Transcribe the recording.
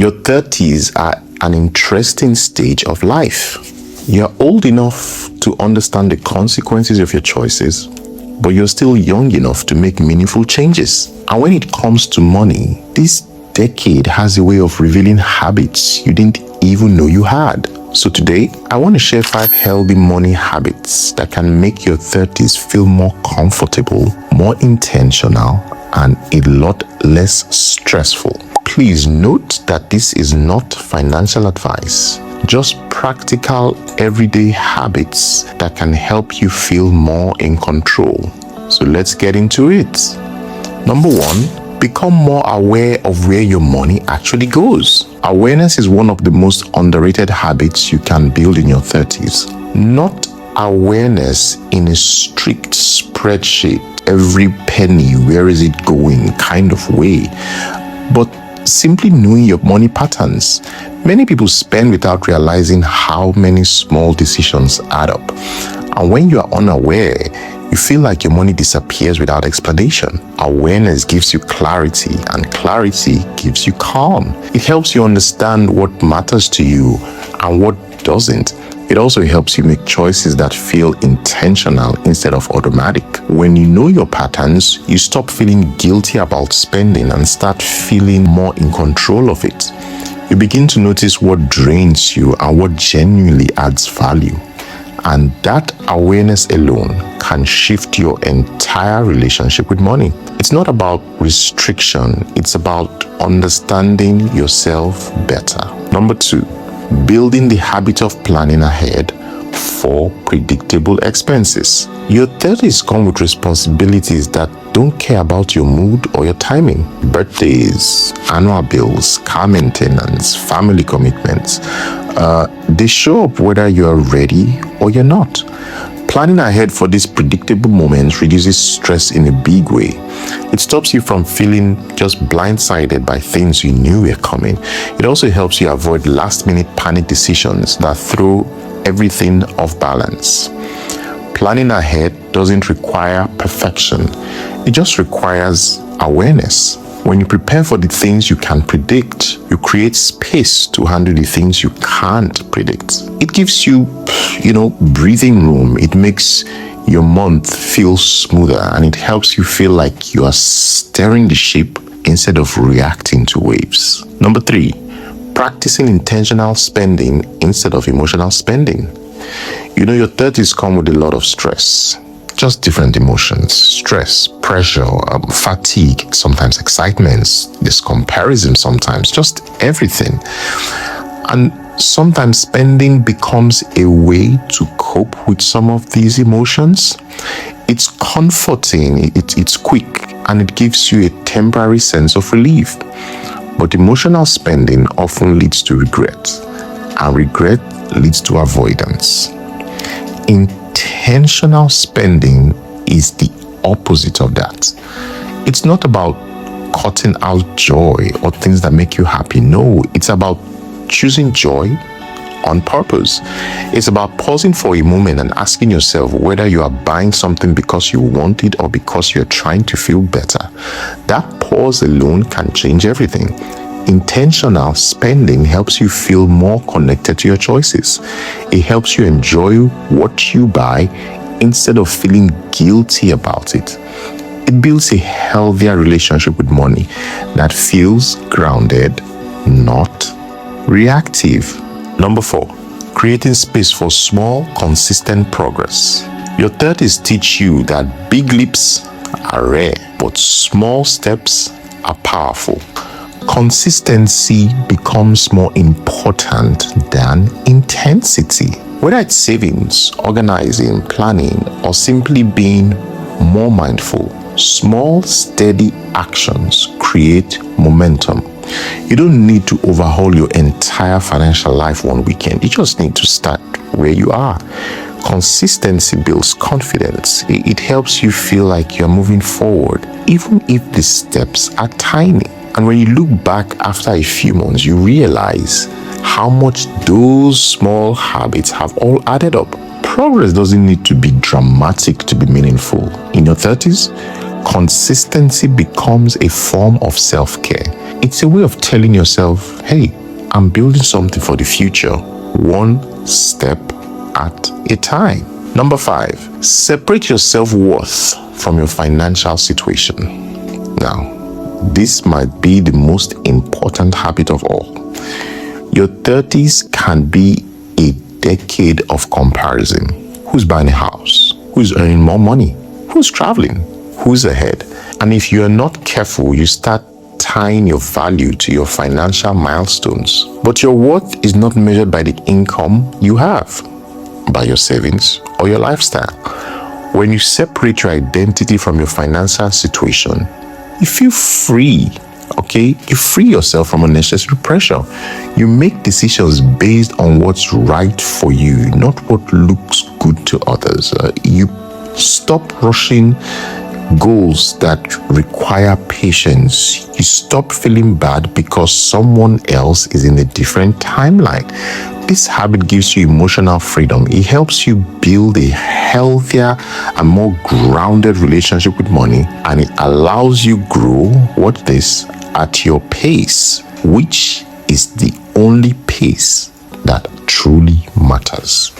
Your 30s are an interesting stage of life. You're old enough to understand the consequences of your choices, but you're still young enough to make meaningful changes. And when it comes to money, this decade has a way of revealing habits you didn't even know you had. So today, I want to share 5 healthy money habits that can make your 30s feel more comfortable, more intentional, and a lot less stressful. Please note that this is not financial advice, just practical everyday habits that can help you feel more in control. So let's get into it. Number 1, become more aware of where your money actually goes. Awareness is one of the most underrated habits you can build in your 30s. Not awareness in a strict spreadsheet, every penny, where is it going kind of way, but simply knowing your money patterns. Many people spend without realizing how many small decisions add up. And when you are unaware, you feel like your money disappears without explanation. Awareness gives you clarity, and clarity gives you calm. It helps you understand what matters to you and what doesn't. It also helps you make choices that feel intentional instead of automatic. When you know your patterns, you stop feeling guilty about spending and start feeling more in control of it. You begin to notice what drains you and what genuinely adds value. And that awareness alone can shift your entire relationship with money. It's not about restriction, it's about understanding yourself better. Number 2, building the habit of planning ahead for predictable expenses. Your 30s come with responsibilities that don't care about your mood or your timing. Birthdays, annual bills, car maintenance, family commitments. They show up whether you're ready or you're not. Planning ahead for these predictable moments reduces stress in a big way. It stops you from feeling just blindsided by things you knew were coming. It also helps you avoid last-minute panic decisions that throw everything off balance. Planning ahead doesn't require perfection. It just requires awareness. When you prepare for the things you can predict, you create space to handle the things you can't predict. It gives you, breathing room. It makes your month feel smoother, and it helps you feel like you are steering the ship instead of reacting to waves. Number 3, practicing intentional spending instead of emotional spending. Your 30s come with a lot of stress. Just different emotions, stress, pressure, fatigue, sometimes excitement, this comparison sometimes, just everything. And sometimes spending becomes a way to cope with some of these emotions. It's comforting, it's quick, and it gives you a temporary sense of relief. But emotional spending often leads to regret, and regret leads to avoidance. Intentional spending is the opposite of that. It's not about cutting out joy or things that make you happy. No, it's about choosing joy on purpose. It's about pausing for a moment and asking yourself whether you are buying something because you want it or because you're trying to feel better. That pause alone can change everything. Intentional spending helps you feel more connected to your choices. It helps you enjoy what you buy instead of feeling guilty about it. It builds a healthier relationship with money that feels grounded, not reactive. Number 4, creating space for small, consistent progress. Your 30s teach you that big leaps are rare, but small steps are powerful. Consistency becomes more important than intensity. Whether it's savings, organizing, planning, or simply being more mindful, small, steady actions create momentum. You don't need to overhaul your entire financial life one weekend. You just need to start where you are. Consistency builds confidence. It helps you feel like you're moving forward, even if the steps are tiny. And when you look back after a few months, you realize how much those small habits have all added up. Progress doesn't need to be dramatic to be meaningful. In your 30s, consistency becomes a form of self-care. It's a way of telling yourself, hey, I'm building something for the future, one step at a time. Number 5, separate your self-worth from your financial situation. Now, this might be the most important habit of all. Your 30s can be a decade of comparison. Who's buying a house? Who's earning more money? Who's traveling? Who's ahead? And if you're not careful, you start tying your value to your financial milestones. But your worth is not measured by the income you have, by your savings or your lifestyle. When you separate your identity from your financial situation, you feel free, okay? You free yourself from unnecessary pressure. You make decisions based on what's right for you, not what looks good to others. You stop rushing goals that require patience. You stop feeling bad because someone else is in a different timeline. This habit gives you emotional freedom. It helps you build a healthier and more grounded relationship with money, and it allows you grow at your pace, which is the only pace that truly matters.